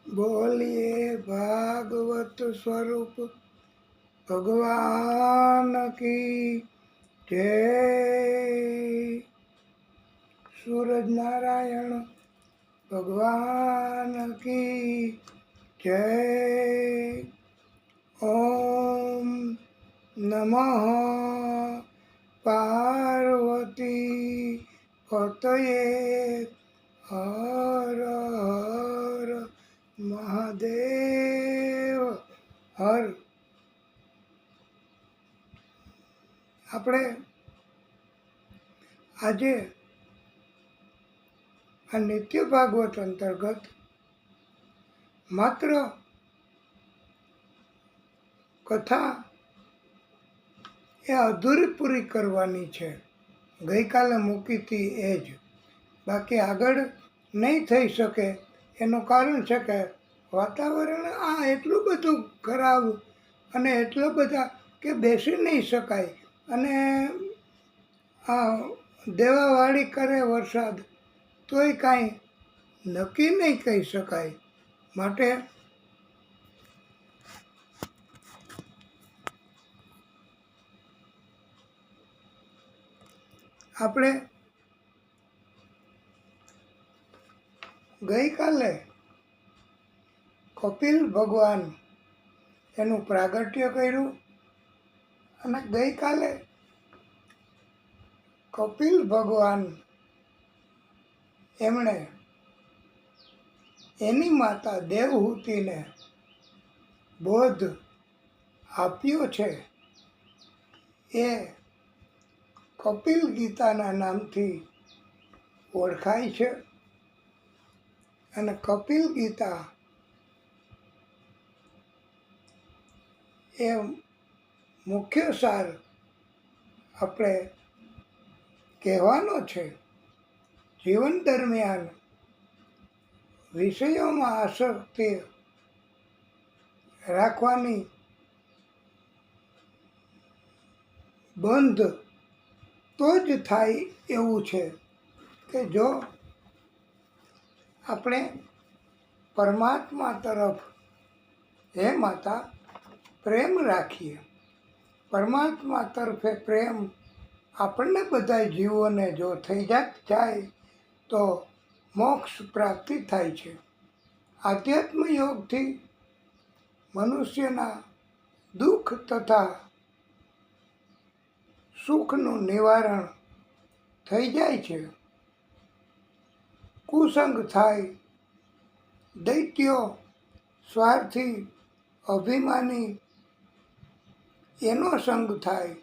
बोलिए भागवत स्वरूप भगवान की जय। सूरज नारायण भगवान की जय। ओम नमः पार्वती पतये हर हर મહાદેવ હર। આપણે આજે આ નિત્ય ભાગવત અંતર્ગત માત્ર કથા એ અધૂરી પૂરી કરવાની છે, ગઈકાલે મૂકી હતી એ જ, બાકી આગળ નહીં થઈ શકે. એનું કારણ છે કે વાતાવરણ એટલું બધું ખરાબ અને એટલો બધા કે બેસી નહીં શકાય, અને આ દેવાવાળી કરે વરસાદ તોય કાંઈ નક્કી નહીં કહી શકાય. માટે આપણે ગઈકાલે કપિલ ભગવાન એનું પ્રાગટ્ય કર્યું, અને ગઈકાલે કપિલ ભગવાન એમણે એની માતા દેવહૂતિને બોધ આપ્યો છે. એ કપિલ ગીતાના નામથી ઓળખાય છે, અને કપિલ ગીતા એ મુખ્ય સાર આપણે કહેવાનો છે. જીવન દરમિયાન વિષયોમાં આસક્તિ રાખવાની બંધ તો જ થાય એવું છે કે જો આપણે પરમાત્મા તરફ હે માતા પ્રેમ રાખીએ. પરમાત્મા તરફે પ્રેમ આપણને બધા જીવોને જો થઈ જાય તો મોક્ષ પ્રાપ્તિ થાય છે. આધ્યાત્મ યોગથી મનુષ્યના દુઃખ તથા સુખનું નિવારણ થઈ જાય છે. કુસંગ થાય, દૈત્યો, સ્વાર્થી, અભિમાની એનો સંગ થાય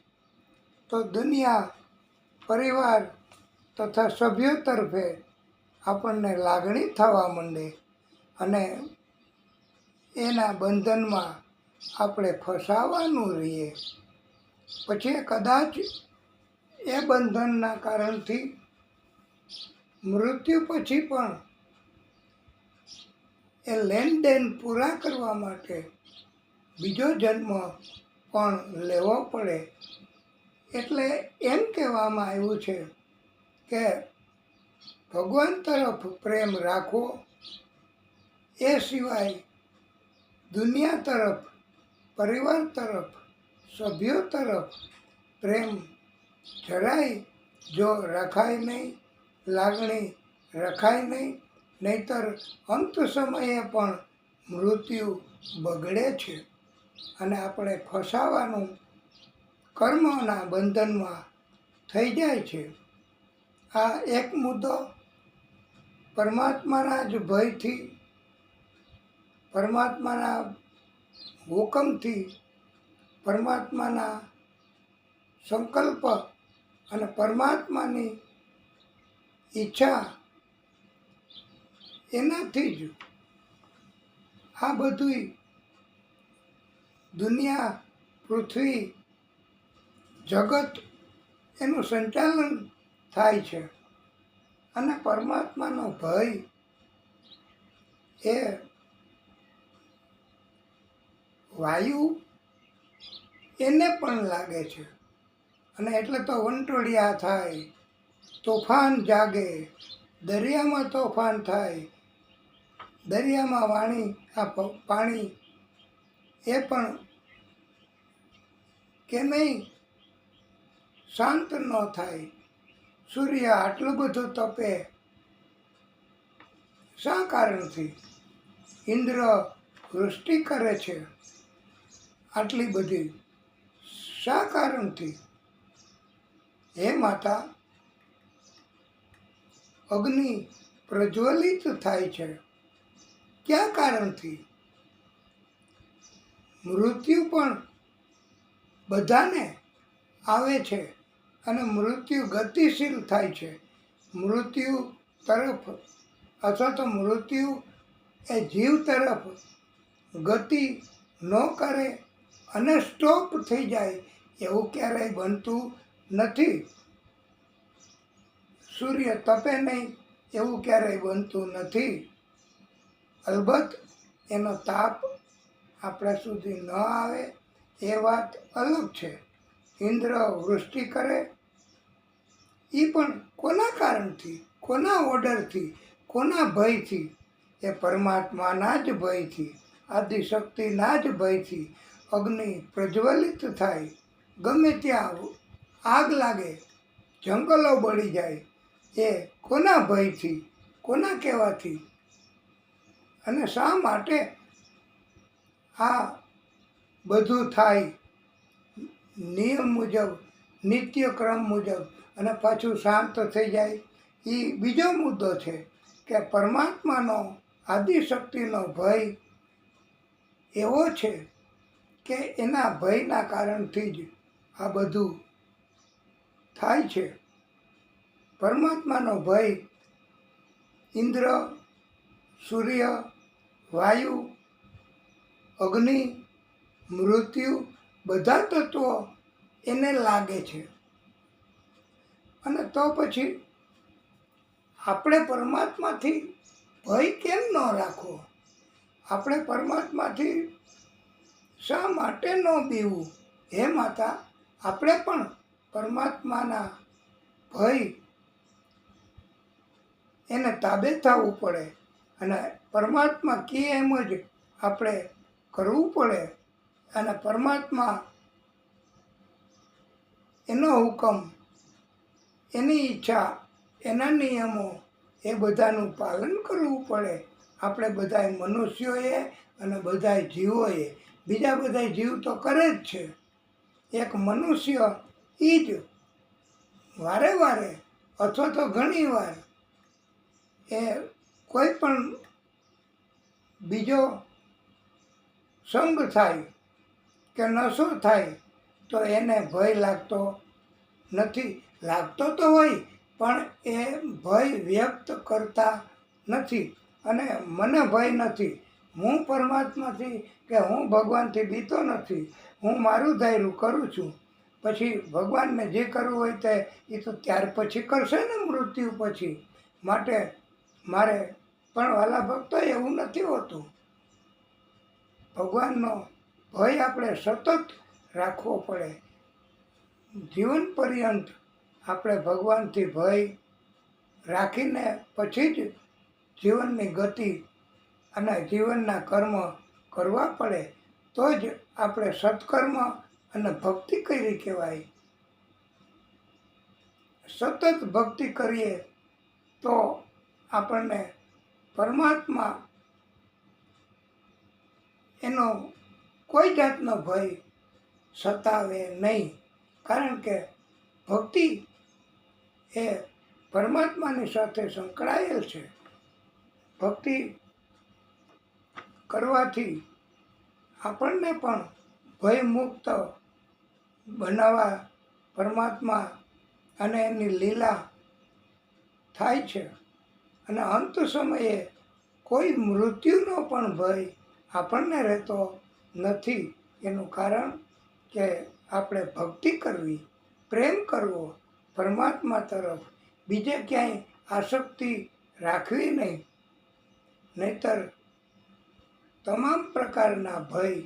તો દુનિયા, પરિવાર તથા સભ્યો તરફે આપણને લાગણી થવા માંડે, અને એના બંધનમાં આપણે ફસાવાનું રહીએ. પછી કદાચ એ બંધનના કારણથી મૃત્યુ પછી પણ એ લેનદેન પૂરા કરવા માટે બીજો જન્મ પણ લેવો પડે. એટલે એમ કહેવામાં આવ્યું છે કે ભગવાન તરફ પ્રેમ રાખવો, એ સિવાય દુનિયા તરફ, પરિવાર તરફ, સભ્યો તરફ પ્રેમ જરાય જો રખાય નહીં, લાગણી રખાય નહીં, નહીતર અંત સમયે પણ મૃત્યુ બગડે છે, અને આપણે ફસાવાનું કર્મના બંધનમાં થઈ જાય છે. આ એક મુદ્દો પરમાત્માના જ ભયથી, પરમાત્માના હુકમથી, પરમાત્માના સંકલ્પ અને પરમાત્માની ઈચ્છા એનાથી જ આ બધું દુનિયા, પૃથ્વી, જગત એનું સંચાલન થાય છે. અને પરમાત્માનો ભય એ વાયુ એને પણ લાગે છે, અને એટલે તો વંટોળિયા થાય, તોફાન જાગે, દરિયામાં તોફાન થાય, દરિયામાં પાણી એ પણ કેમેય શાંત ન થાય. સૂર્ય આટલું બધું તપે શા કારણથી? ઇન્દ્ર વૃષ્ટિ કરે છે આટલી બધી શા કારણથી? હે માતા, અગ્નિ પ્રજ્વલિત થાય છે કયા કારણથી? મૃત્યુ પણ બધાને આવે છે અને મૃત્યુ ગતિશીલ થાય છે. મૃત્યુ તરફ અથવા તો મૃત્યુ એ જીવ તરફ ગતિ ન કરે અને સ્ટોપ થઈ જાય એવું ક્યારેય બનતું નથી. સૂર્ય તપે નહીં એવું ક્યારેય બનતું નથી. અલબત્ત એનો તાપ આપણા સુધી ન આવે એ વાત અલગ છે. ઇન્દ્ર વૃષ્ટિ કરે એ પણ કોના કારણથી, કોના ઓર્ડરથી, કોના ભયથી? એ પરમાત્માના જ ભયથી, આદિશક્તિના જ ભયથી. અગ્નિ પ્રજ્વલિત થાય, ગમે ત્યાં આગ લાગે, જંગલો બળી જાય, એ કોના ભયથી, કોના કહેવાથી? અને શા માટે આ બધું થાય? નિયમ મુજબ, નિત્યક્રમ મુજબ, અને પાછું શાંત થઈ જાય એ બીજો મુદ્દો છે કે પરમાત્માનો આદિશક્તિનો ભય એવો છે કે એના ભયના કારણથી જ આ બધું થાય છે. પરમાત્માનો ભય ઇન્દ્ર, સૂર્ય, વાયુ, અગ્નિ, મૃત્યુ બધા તત્વો એને લાગે છે. અને તો પછી આપણે પરમાત્માથી ભય કેમ ન રાખવો? આપણે પરમાત્માથી શા માટે ન બીવું? હે માતા, આપણે પણ પરમાત્માના ભય એને તાબે થવું પડે અને પરમાત્મા કહે એમ જ આપણે કરવું પડે. અને પરમાત્મા એનો હુકમ, એની ઈચ્છા, એના નિયમો એ બધાનું પાલન કરવું પડે. આપણે બધાય મનુષ્યોએ અને બધાય જીવોએ, બીજા બધા જીવ તો કરે જ છે. એક મનુષ્ય એ જ વારે વારે અથવા તો ઘણી વાર એ કોઈ પણ બીજો સંગ થાય કે નશો થાય તો એને ભય લાગતો નથી. લાગતો તો હોય પણ એ ભય વ્યક્ત કરતા નથી. અને મને ભય નથી, હું પરમાત્માથી કે હું ભગવાનથી બીતો નથી, હું મારું ધાર્યું કરું છું. પછી ભગવાનને જે કરવું હોય તે એ તો ત્યાર પછી કરશે ને, મૃત્યુ પછી. માટે મારે પણ વાલા ભક્તો એવું નથી હોતું. ભગવાનનો ભય આપણે સતત રાખવો પડે. જીવન પર્યંત આપણે ભગવાનથી ભય રાખીને પછી જ જીવનની ગતિ અને જીવનના કર્મ કરવા પડે. તો જ આપણે સત્કર્મ અને ભક્તિ કરી કહેવાય. સતત ભક્તિ કરીએ તો આપણને પરમાત્મા એનો કોઈ જાતનો ભય સતાવે નહીં. કારણ કે ભક્તિ એ પરમાત્માની સાથે સંકળાયેલ છે. ભક્તિ કરવાથી આપણને પણ ભયમુક્ત બનાવવા પરમાત્મા અને એની લીલા થાય છે. અને અંત સમયે કોઈ મૃત્યુનો પણ ભય આપણને રહેતો નથી. એનું કારણ કે આપણે ભક્તિ કરવી, પ્રેમ કરવો પરમાત્મા તરફ, બીજે ક્યાંય આસક્તિ રાખવી નહીં. નહીતર તમામ પ્રકારના ભય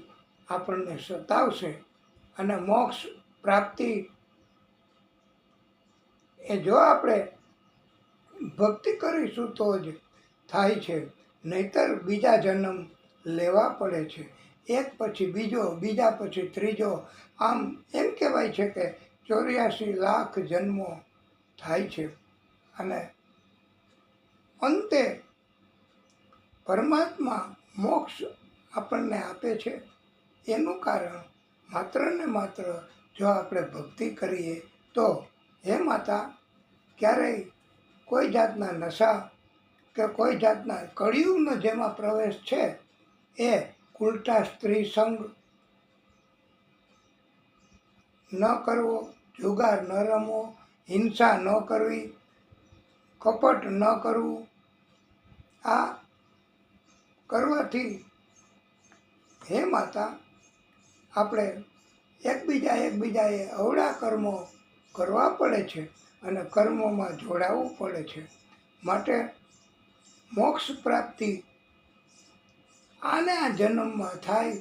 આપણને સતાવશે. અને મોક્ષ પ્રાપ્તિ એ જો આપણે ભક્તિ કરીશું તો જ થાય છે. નહીતર બીજા જન્મ લેવા પડે છે. એક પછી બીજો, બીજા પછી ત્રીજો, આમ એમ કહેવાય છે કે 84 લાખ જન્મો થાય છે. અને અંતે પરમાત્મા મોક્ષ આપણને આપે છે. એનું કારણ માત્ર ને માત્ર જો આપણે ભક્તિ કરીએ તો. હે માતા, ક્યારેય કોઈ જાતના નશા કે કોઈ જાતના કળિયુગનો જેમાં પ્રવેશ છે એ ઉલટા સ્ત્રી સંગ ન કરવો, જુગાર ન રમવો, હિંસા ન કરવી, કપટ ન કરવું. આ કરવાથી હે માતા આપણે એકબીજાએ અવળા કર્મો કરવા પડે છે અને કર્મોમાં જોડાવવું પડે છે. માટે મોક્ષ પ્રાપ્તિ આ જન્મમાં થાય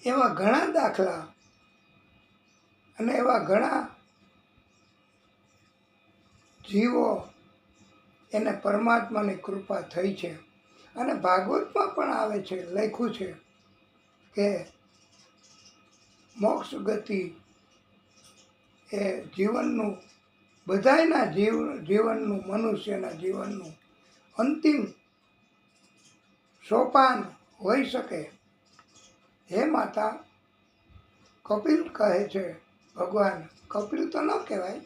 એવા ઘણા દાખલા અને એવા ઘણા જીવો એને પરમાત્માની કૃપા થઈ છે. અને ભાગવતમાં પણ આવે છે, લખ્યું છે કે મોક્ષ ગતિ એ જીવનનું બધાયના જીવનનું, મનુષ્યના જીવનનું અંતિમ સોપાન હોઈ શકે. હે માતા, કપિલ કહે છે, ભગવાન કપિલ તો ન કહેવાય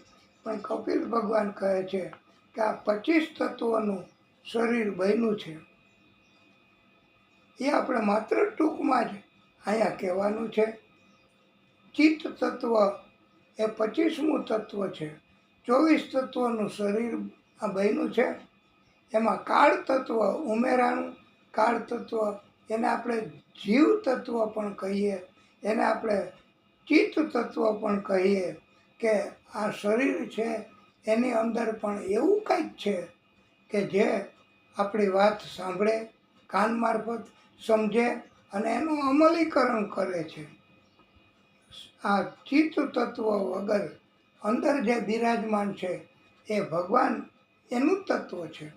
પણ કપિલ ભગવાન કહે છે કે આ 25 તત્વોનું શરીર બન્યું છે. એ આપણે માત્ર ટૂંકમાં જ અહીંયા કહેવાનું છે. ચિત્ત તત્વ એ 25મું તત્વ છે. 24 તત્વોનું શરીર આ બન્યું છે. એમાં કાળ તત્વ ઉમેરાનું. કાળ તત્વ એને આપણે જીવ તત્વ પણ કહીએ, એને આપણે ચિત્ત તત્વ પણ કહીએ કે આ શરીર છે એની અંદર પણ એવું કંઈક છે કે જે આપણી વાત સાંભળે, કાન મારફત સમજે અને એનું અમલીકરણ કરે છે. આ ચિત્ત તત્વ વગર અંદર જે બિરાજમાન છે એ ભગવાન એનું તત્વ છે.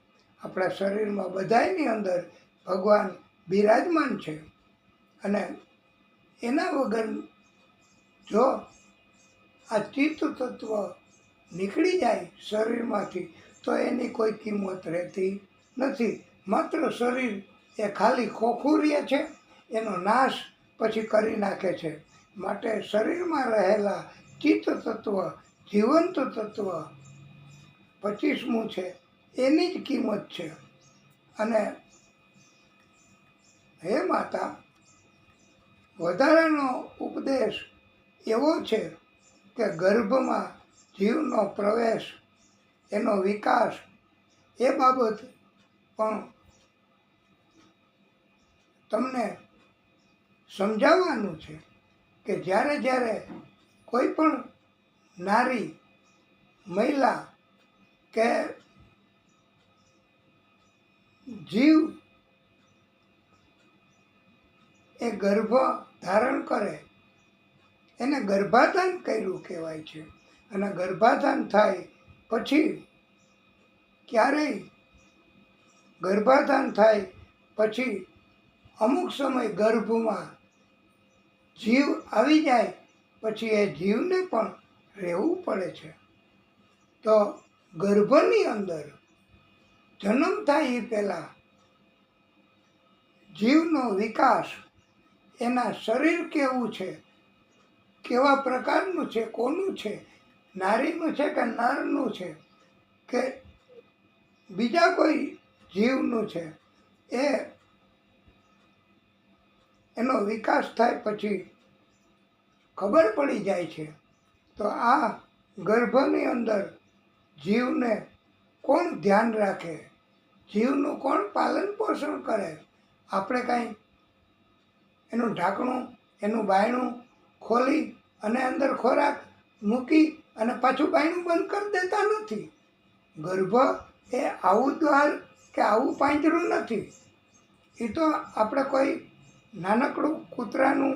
આપણા શરીરમાં બધાયની અંદર ભગવાન બિરાજમાન છે. અને એના વગર જો આ ચિત્ત તત્વ નીકળી જાય શરીરમાંથી તો એની કોઈ કિંમત રહેતી નથી. માત્ર શરીર એ ખાલી ખોખું રહે છે, એનો નાશ પછી કરી નાખે છે. માટે શરીરમાં રહેલા ચિત્ત તત્વ, જીવંત તત્વ 25મું છે, એની જ કિંમત છે. અને હે માતા, વધારાનો ઉપદેશ એવો છે કે ગર્ભમાં જીવનો પ્રવેશ, એનો વિકાસ, એ બાબત પણ તમને સમજાવવાનું છે કે જ્યારે કોઈ પણ નારી, મહિલા કે જીવ એ ગર્ભ ધારણ કરે એને ગર્ભાધાન કર્યું કહેવાય છે. અને ગર્ભાધાન થાય પછી ક્યારેય ગર્ભાધાન થાય પછી અમુક સમય ગર્ભમાં જીવ આવી જાય પછી એ જીવને પણ રહેવું પડે છે. તો ગર્ભની અંદર જન્મ થાય એ પહેલાં જીવનો વિકાસ, એના શરીર કેવું છે, કેવા પ્રકારનું છે, કોનું છે, નારીનું છે કે નરનું છે કે બીજા કોઈ જીવનું છે, એનો વિકાસ થાય પછી ખબર પડી જાય છે. તો આ ગર્ભની અંદર જીવને કોણ ધ્યાન રાખે, જીવનું કોણ પાલન પોષણ કરે? આપણે કાંઈ એનું ઢાંકણું, એનું બાયણું ખોલી અને અંદર ખોરાક મૂકી અને પાછું બાયણું બંધ કરી દેતા નથી. ગર્ભ એ આવું દ્વાર કે આવું પાંજરું નથી. એ તો આપણે કોઈ નાનકડું કૂતરાનું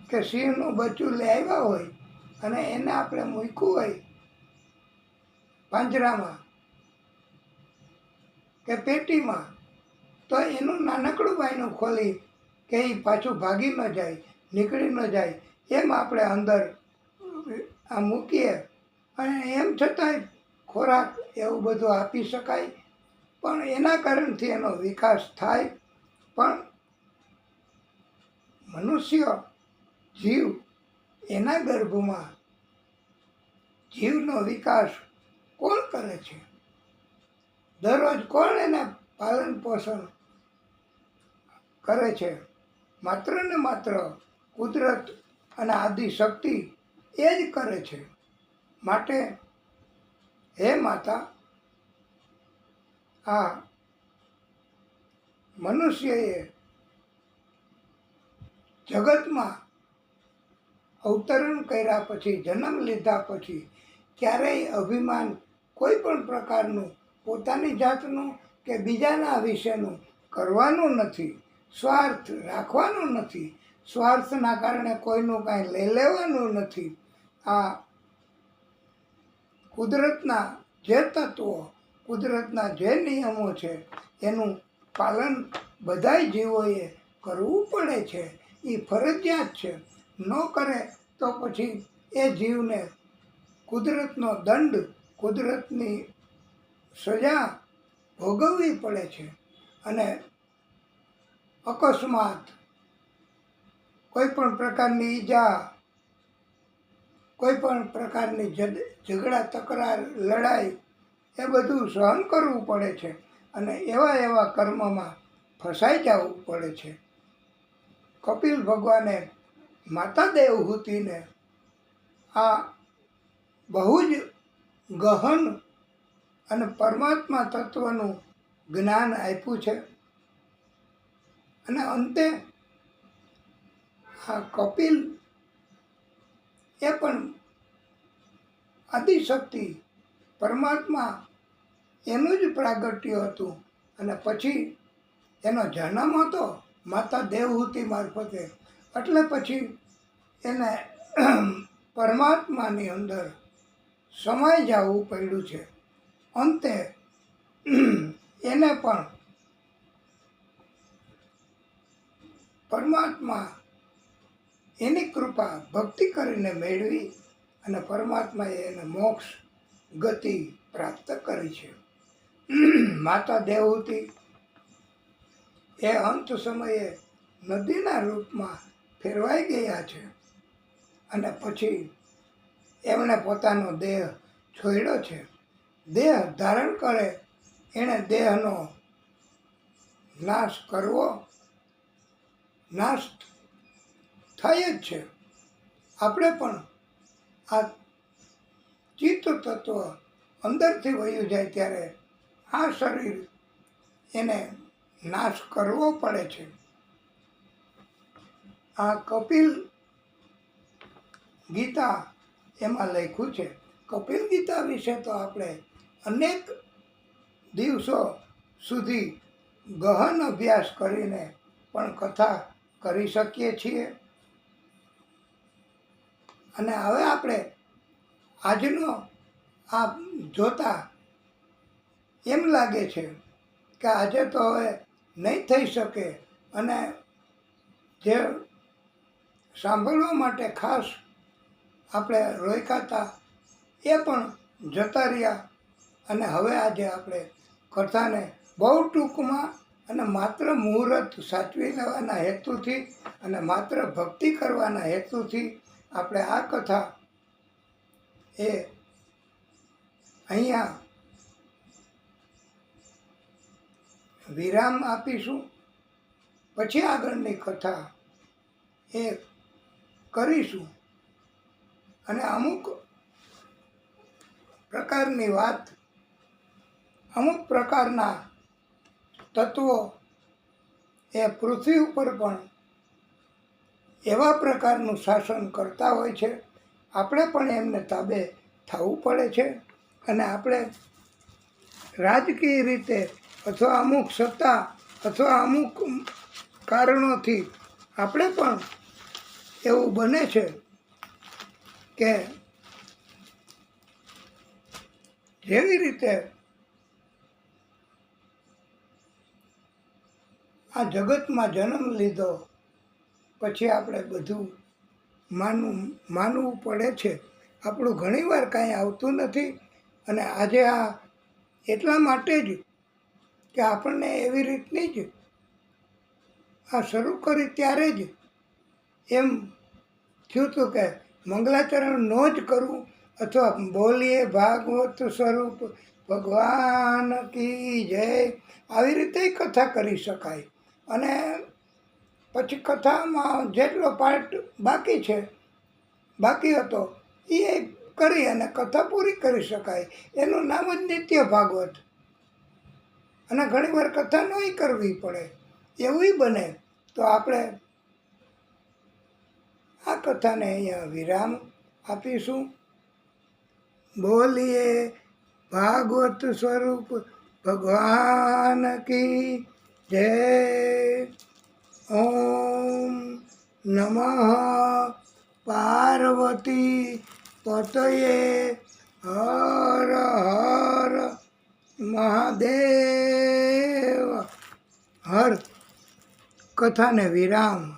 કે સિંહનું બચ્ચું લઈ આવ્યા હોય અને એને આપણે મૂક્યું હોય પાંજરામાં કે પેટીમાં, તો એનું નાનકડું બાયણું ખોલી કે એ પાછું ભાગી ન જાય, નીકળી ન જાય, એમ આપણે અંદર આ મૂકીએ અને એમ છતાંય ખોરાક એવું બધું આપી શકાય, પણ એના કારણથી એનો વિકાસ થાય. પણ મનુષ્ય જીવ એના ગર્ભમાં જીવનો વિકાસ કોણ કરે છે? દરરોજ કોણ એના પાલન પોષણ કરે છે? માત્ર ને માત્ર કુદરત અને આદિશક્તિ એ જ કરે છે. માટે હે માતા, આ મનુષ્યએ જગતમાં અવતરણ કર્યા પછી, જન્મ લીધા પછી ક્યારેય અભિમાન કોઈ પણ પ્રકારનું પોતાની જાતનું કે બીજાના વિશેનું કરવાનું નથી. સ્વાર્થ રાખવાનું નથી. સ્વાર્થના કારણે કોઈનું કાંઈ લઈ લેવાનું નથી. આ કુદરતના જે તત્વો, કુદરતના જે નિયમો છે એનું પાલન બધાય જીવોએ કરવું પડે છે. એ ફરજિયાત છે. ન કરે તો પછી એ જીવને કુદરતનો દંડ, કુદરતની સજા ભોગવવી પડે છે. અને અકસ્માત, કોઈ પણ પ્રકારની ઈજા, કોઈ પણ પ્રકારની ઝઘડા તકરાર, લડાઈ, એ બધું સહન કરવું પડે છે. અને એવા કર્મમાં ફસાઈ જવું પડે છે. કપિલ ભગવાને માતા દેવહૂતિને આ બહુ જ ગહન અને પરમાત્મા તત્વનું જ્ઞાન આપ્યું છે. અને અંતે આ કપિલ એ પણ આદિશક્તિ પરમાત્મા એનું જ પ્રાગટ્ય હતું. અને પછી એનો જન્મ હતો માતા દેવહૂતિ મારફતે, એટલે પછી એને પરમાત્માની અંદર સમાઈ જવું પડ્યું છે. અંતે એને પણ પરમાત્મા એની કૃપા ભક્તિ કરીને મેળવી અને પરમાત્માએ એને મોક્ષ ગતિ પ્રાપ્ત કરી છે. માતા દેવહૂતિ એ અંત સમયે નદીના રૂપમાં ફેરવાઈ ગયા છે. અને પછી એમણે પોતાનો દેહ છોડ્યો છે. દેહ ધારણ કરે એણે દેહનો નાશ કરવો, નાશ થાય જ છે. આપણે પણ આ ચિત્ત તત્વ અંદરથી વયું જાય ત્યારે આ શરીર એને નાશ કરવો પડે છે. આ કપિલ ગીતા એમાં લખ્યું છે. કપિલ ગીતા વિશે તો આપણે અનેક દિવસો સુધી ગહન અભ્યાસ કરીને પણ કથા કરી શકીએ છીએ. અને હવે આપણે આજનો આ જોતા એમ લાગે છે કે આજે તો હવે નહીં થઈ શકે. અને જે સાંભળવા માટે ખાસ આપણે રોક્યા એ પણ જતા રહ્યા. અને હવે આજે આપણે કથાને બહુ ટૂંકમાં અને માત્ર મુહૂર્ત સાચવી લેવાના હેતુથી અને માત્ર ભક્તિ કરવાના હેતુથી આપણે આ કથા એ અહીંયા વિરામ આપીશું. પછી આગળની કથા એ કરીશું. અને અમુક પ્રકારની વાત, અમુક પ્રકારના તત્વો એ પૃથ્વી ઉપર પણ એવા પ્રકારનું શાસન કરતા હોય છે. આપણે પણ એમને તાબે થવું પડે છે. અને આપણે રાજકીય રીતે અથવા અમુક સત્તા અથવા અમુક કારણોથી આપણે પણ એવું બને છે કે જેવી રીતે આ જગતમાં જન્મ લીધો પછી આપણે બધું માનવું પડે છે. આપણું ઘણીવાર કાંઈ આવતું નથી અને આજે આ એટલા માટે જ કે આપણને એવી રીતની જ આ શરૂ કરી ત્યારે જ એમ થયું હતું કે મંગલાચરણ ન જ કરવું અથવા બોલીએ ભાગવત સ્વરૂપ ભગવાન કી જય આવી રીતે કથા કરી શકાય. અને પછી કથામાં જેટલો પાર્ટ બાકી હતો એ કરી અને કથા પૂરી કરી શકાય. એનું નામ જ નિત્ય ભાગવત. અને ઘણીવાર કથા નહીં કરવી પડે એવું બને તો આપણે આ કથાને અહીંયા વિરામ આપીશું. બોલીએ ભાગવત સ્વરૂપ ભગવાન કી જય. ઓમ નમઃ પાર્વતી પતયે હર હર મહાદેવ. હર કથાને વિરામ.